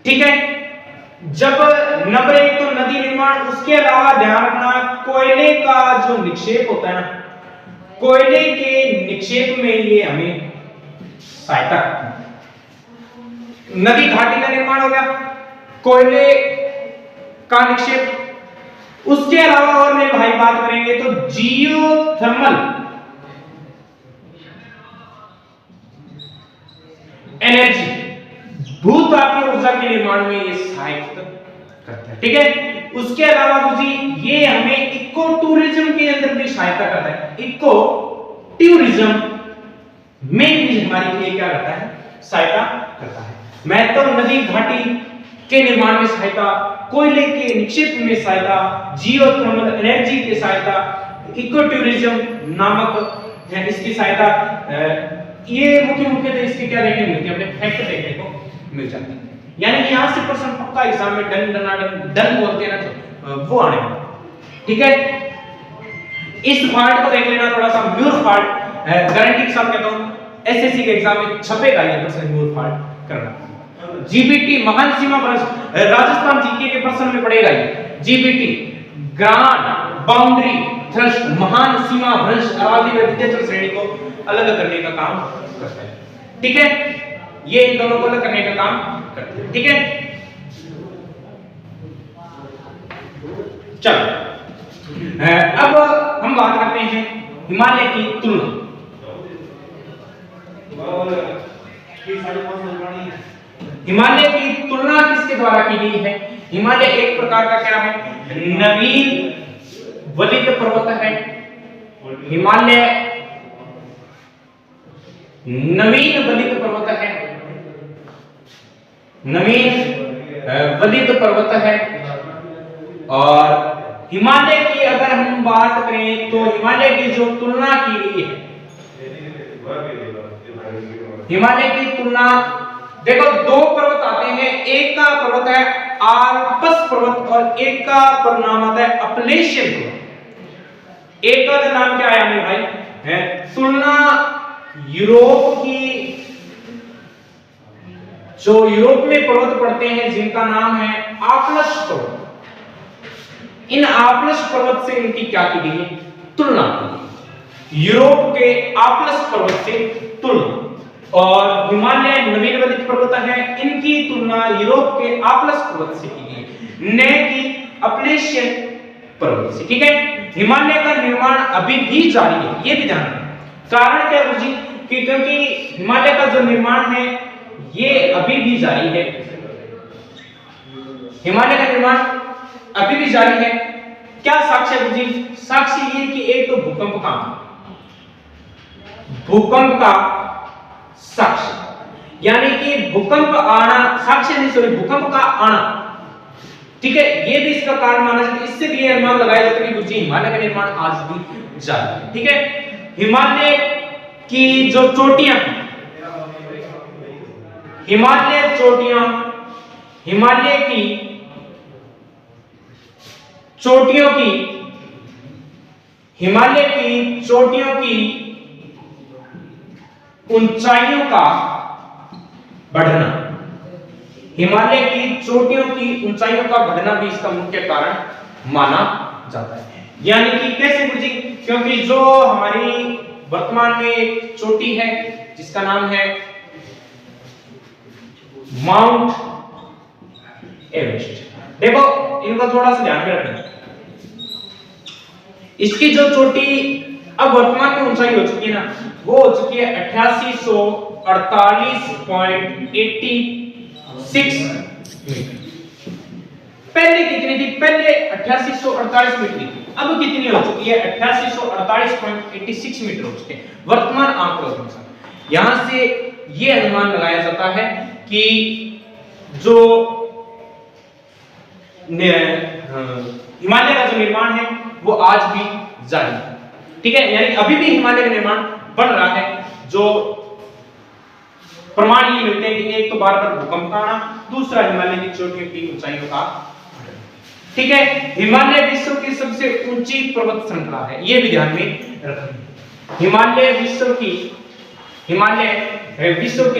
ठीक है, जब नंबर एक तो नदी निर्माण, उसके अलावा ध्यान रखना कोयले का जो निक्षेप होता है ना, कोयले के निक्षेप में ये हमें सहायता करती है। नदी घाटी का निर्माण हो गया, कोयले का निक्षेप, उसके अलावा और मेरे भाई बात करेंगे तो जियोथर्मल एनर्जी, भूतापीय ऊर्जा के निर्माण में ये सहायक करता है। ठीक है, उसके अलावा जी ये हमें इको टूरिज्म के अंदर भी सहायता करता है। इको टूरिज्म में भी हमारी लिए क्या करता है? सहायता करता है। मैं तो नदी घाटी के निर्माण में सहायता, कोयले के निक्षेप में सहायता, जियोथर्मल एनर्जी की सहायता, इको टूरिज्म नामक इसकी सहायता, ये मुख्य इसके क्या देखने मिलती है? अपने फैक्ट देखने को मिल जाती है। यानी कि यहां से प्रश्न पक्का एग्जाम में डन बोलते हैं ना, तो वो आने वाला। ठीक है, इस फाल्ट को देख लेना थोड़ा सा, म्यूर फाल्ट गारंटी के साथ कहता हूं एसएससी के एग्जाम में छपेगा ये प्रश्न, म्यूर फाल्ट करना। जीबीटी महान सीमा भ्रंश, राजस्थान जीके के प्रश्न में पड़ेगा ये। जीबीटी ग्रांड बाउंड्री थ्रस्ट, महान सीमा भ्रंश अरावली व विंध्याचल श्रेणी को अलग करने का काम करता है। ठीक है, ये इन दोनों को अलग करने का काम करते हैं। ठीक है, चलो अब हम बात करते हैं हिमालय की तुलना। हिमालय की तुलना किसके द्वारा की गई है? हिमालय एक प्रकार का क्या है? नवीन वलित पर्वत है। हिमालय नवीन वलित पर्वत है, नवीन वलित पर्वत है। और हिमालय की अगर हम बात करें तो हिमालय की जो तुलना की गई है, हिमालय की तुलना देखो, दो पर्वत आते हैं, एक का पर्वत है आल्प्स पर्वत और एक का नाम आता है अपलेशियन पर्वत। एक का नाम क्या है मेरे भाई? है तुलना यूरोप की, जो यूरोप में पर्वत पड़ते हैं जिनका नाम है आल्प्स पर्वत। इन आल्प्स पर्वत से इनकी क्या की गई है? तुलना की गई, यूरोप के आल्प्स पर्वत से तुलना। और हिमालय नवीन वलित पर्वत है, इनकी तुलना यूरोप के आल्प्स पर्वत से की गई, न कि अपलेशियन पर्वत से। ठीक है, हिमालय का निर्माण अभी भी जारी है, ये भी ध्यान रखना। कारण क्या है जी? क्योंकि हिमालय का जो निर्माण है ये अभी भी जारी है, हिमालय का निर्माण अभी भी जारी है। क्या साक्ष्य है जी? साक्ष्य ये कि एक तो भूकंप का साक्ष्य, यानी कि भूकंप आना, साक्ष्य नहीं सॉरी, भूकंप का आना। ठीक है, ये भी इसका कारण माना जाता है। इससे भी ये अनुमान लगाया जाता है कि हिमालय का निर्माण आज भी जारी है। ठीक है, हिमालय की जो चोटियां, हिमालय चोटियां, हिमालय की चोटियों की, हिमालय की चोटियों की ऊंचाइयों का बढ़ना, हिमालय की चोटियों की ऊंचाइयों का बढ़ना भी इसका मुख्य कारण माना जाता है। यानी कि कैसे गुरुजी? क्योंकि जो हमारी वर्तमान में एक चोटी है जिसका नाम है माउंट एवरेस्ट। देखो इनको थोड़ा सा ध्यान में रखना, इसकी जो चोटी अब वर्तमान में ऊंचाई हो चुकी है ना, वो हो चुकी है 8848.86 मीटर। पहले कितनी थी? पहले 8848 मीटर थी, अब कितनी हो चुकी है? 8848.86 मीटर हो चुकी है वर्तमान आंकड़ों के अनुसार। यहां से ये अनुमान लगाया जाता है कि जो हिमालय का जो निर्माण है वो आज भी जारी है, ठीक है, यानी अभी भी हिमालय का निर्माण बढ़ रहा है। जो प्रमाण ये मिलते हैं कि एक तो बार बार भूकंप का आना, दूसरा हिमालय की चोटियों की ऊंचाइयों का, ठीक है। हिमालय विश्व की सबसे ऊंची पर्वत श्रृंखला है, ये भी ध्यान में रखना। हिमालय विश्व की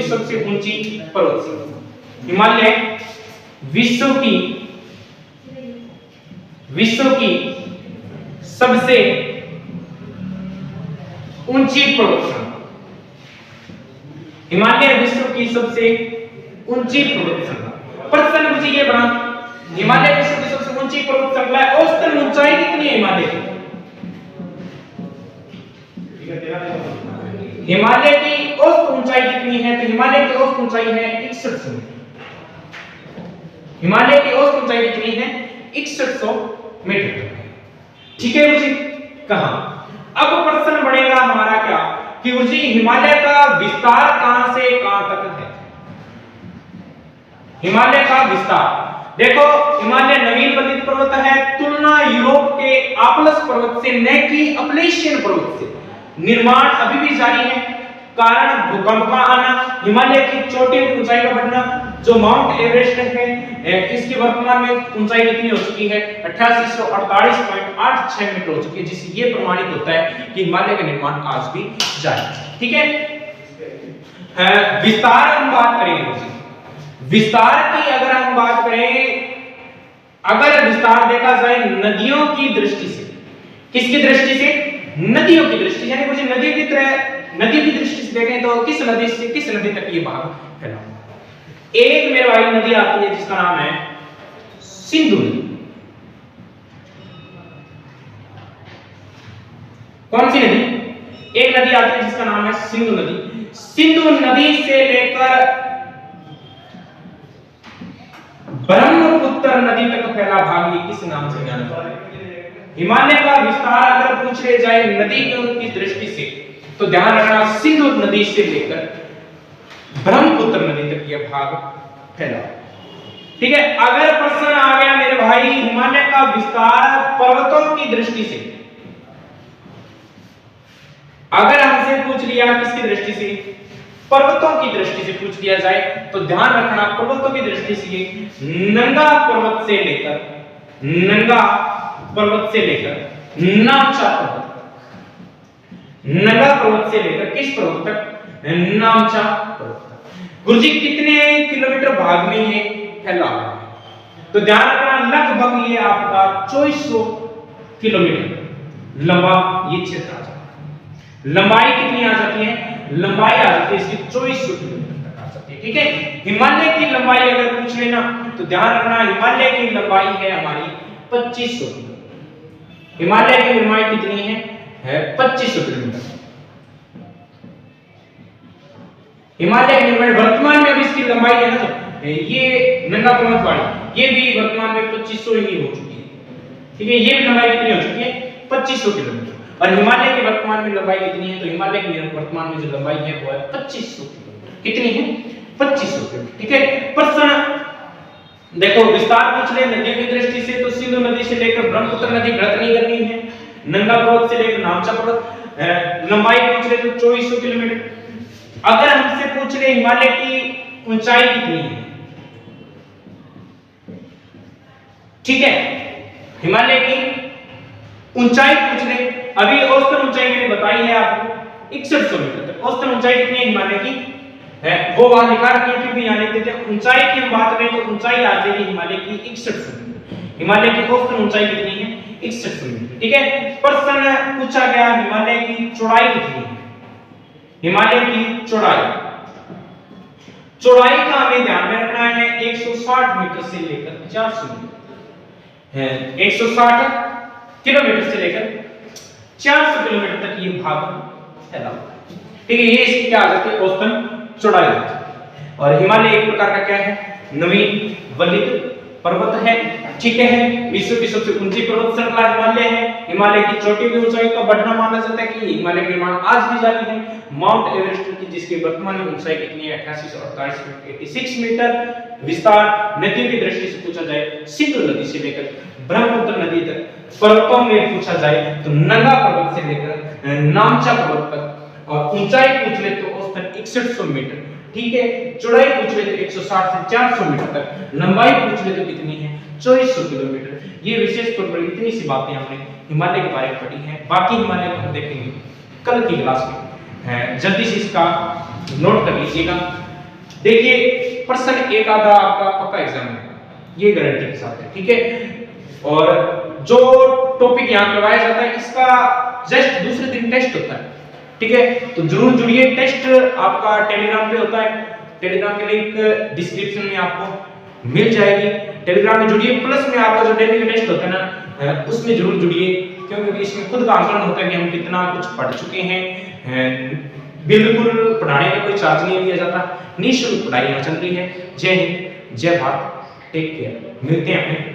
सबसे ऊंची पर्वत श्रृंखला, हिमालय विश्व की सबसे ऊंची पर्वत श्रृंखला, हिमालय विश्व की सबसे ऊंची पर्वत श्रृंखला। प्रश्न मुझे ये बना, हिमालय विश्व की सबसे ऊंची पर्वत श्रृंखला है, औसतन ऊंचाई कितनी है हिमालय की? हिमालय की औसत ऊंचाई कितनी है? तो हिमालय की औसत ऊंचाई है 6100 मीटर। हिमालय की औसत ऊंचाई कितनी है? 6100 मीटर, ठीक है मुझे कहा। अब प्रश्न बढ़ेगा हमारा क्या कि मुझे हिमालय का विस्तार कहां से कहां तक है? हिमालय का विस्तार देखो, हिमालय नवीन वर्णित पर्वत है, तुलना यूरोप के आप्लस पर्वत से, न कि अपलेशियन पर्वत से। निर्माण अभी भी जारी है, कारण भूकंप का आना, हिमालय की चोटियों की ऊंचाई का बढ़ना। जो माउंट एवरेस्ट है इसकी वर्तमान में ऊंचाई कितनी हो चुकी है? 8848.86 मीटर हो चुकी है, जिससे ये प्रमाणित होता है कि हिमालय का निर्माण आज भी जारी है, ठीक है। विस्तार हम बात करेंगे, विस्तार की अगर हम बात करें, अगर विस्तार देखा जाए नदियों की दृष्टि से, किसकी दृष्टि से? नदियों की दृष्टि, यानी मुझे नदी की दृष्टि से देखें तो किस नदी से किस नदी तक ये भाग फैला? एक मेरे भाई नदी आती है जिसका नाम है सिंधु नदी। कौन सी नदी? एक नदी आती है जिसका नाम है सिंधु नदी। सिंधु नदी से लेकर ब्रह्मपुत्र नदी तक फैला भाग ये किस नाम से जाना जाता है? हिमालय का विस्तार अगर पूछ ले जाए नदियों की दृष्टि से तो ध्यान रखना, सिंधु नदी से लेकर ब्रह्मपुत्र नदी तक यह भाग फैला, ठीक है। अगर प्रश्न आ गया मेरे भाई हिमालय का विस्तार पर्वतों की दृष्टि से, अगर हमसे पूछ लिया किसकी दृष्टि से? पर्वतों की दृष्टि से पूछ लिया जाए तो ध्यान रखना, पर्वतों की दृष्टि से ये नंगा पर्वत से लेकर नामचा पर्वत, नंगा पर्वत से लेकर किस पर्वत तक? नामचा पर्वत तक। गुरुजी कितने किलोमीटर भाग में ये फैला हुआ है? तो ध्यान रखना, लगभग ये आपका 2400 किलोमीटर लंबा ये क्षेत्र आ जाता है। लंबाई कितनी आ जाती है? लंबाई आ जाती है इसकी 2400 किलोमीटर तक आ जाती है, ठीक है। हिमालय की लंबाई अगर पूछ लेना तो ध्यान रखना, हिमालय की लंबाई है हमारी 2500 किलोमीटर। हिमालय की लंबाई कितनी है? 2500 किलोमीटर। हिमालय की लंबाई वर्तमान में अभी इसकी लंबाई है ना, ये नंगा पर्वत वाली, ये भी वर्तमान में 2500 ही हो चुकी है, ठीक है। ये भी लंबाई कितनी हो चुकी है? 2500 किलोमीटर। और हिमालय की वर्तमान में लंबाई कितनी है? तो हिमालय की वर्तमान में जो लंबाई है वो है 2500 किलोमीटर। कितनी है? 2500 किलोमीटर, ठीक है। प्रश्न देखो, विस्तार पूछ ले नदियों की दृष्टि से तो सिंधु नदी से लेकर ब्रह्मपुत्र नदी गणत नहीं करनी है, नंगा पर्वत से लेकर नामचा पर्वत, लंबाई पूछ ले तो 2400 किलोमीटर। अगर हमसे पूछ ले हिमालय की ऊंचाई कितनी है, ठीक है, हिमालय की ऊंचाई पूछ ले, अभी औसतन ऊंचाई मैंने बताई है आपको 6100 मीटर तक। औसतन ऊंचाई कितनी है हिमालय की है वो वहां लिखा रखी है, क्योंकि यहां लिख देते हैं ऊंचाई की हम बात करें तो ऊंचाई आ जाएगी हिमालय की 6100 मीटर। हिमालय की औसतन ऊंचाई कितनी है? 6100 मीटर, ठीक है। प्रश्न पूछा गया हिमालय की चौड़ाई कितनी है? हिमालय की चौड़ाई का हमें ध्यान में रखना है 160 मीटर से लेकर 400 मीटर है, 160 किलोमीटर से लेकर 400 किलोमीटर तक ये भाग फैला हुआ है। ठीक है, ये इसकी क्या आ जाती है, औसतन चौड़ाई होती है। और हिमालय एक प्रकार का क्या है, नवीन वलित पर्वत है। ठीक है, विश्व की सबसे ऊंची पर्वत श्रृंखला हिमालय है। हिमालय की चोटी की ऊंचाई का बढ़ना माना जाता है कि हिमालय का निर्माण आज भी जारी है। माउंट एवरेस्ट की जिसकी वर्तमान ऊंचाई कितनी है, 8848 मीटर। विस्तार नदियों की दृष्टि से पूछा जाए, सिंधु नदी से लेकर ब्रह्मपुत्र नदी तक। पर्वतों में पूछा जाए तो नंगा पर्वत से लेकर नामचा पर्वत तक। और ऊंचाई पूछ ले तो औसतन 6100 मीटर। ठीक है, चौड़ाई पूछ ले तो 160 से 400 मीटर तक। लंबाई पूछ ले तो कितनी है, 2400 किलोमीटर। ये विशेष तौर पर इतनी सी बातें हमने हिमालय के बारे में पढ़ी हैं। बाकी हिमालय को हम देखेंगे कल की क्लास में। जल्दी से इसका नोट कर लीजिएगा। देखिए, प्रश्न एक आधा आपका पक्का एग्जाम है, ये गारंटी के साथ है। ठीक है, और जो टॉपिक यहाँ करवाया जाता है इसका जस्ट दूसरे दिन टेस्ट होता है। ठीक है, तो जरूर जुड़िए। टेस्ट आपका टेलीग्राम पे होता है, टेलीग्राम की लिंक डिस्क्रिप्शन में आपको मिल जाएगी। टेलीग्राम में जुड़िए, प्लस में आपका जो डेली का टेस्ट होता है ना, उसमें जरूर जुड़िए, क्योंकि इसमें खुद का आकलन होता है कि हम कितना कुछ पढ़ चुके हैं। बिल्कुल पढ़ाने का कोई चार्ज नहीं लिया जाता, निःशुल्क पढ़ाई यहाँ चल रही है। जय हिंद, जय भारत, टेक केयर। मिलते हैं अपने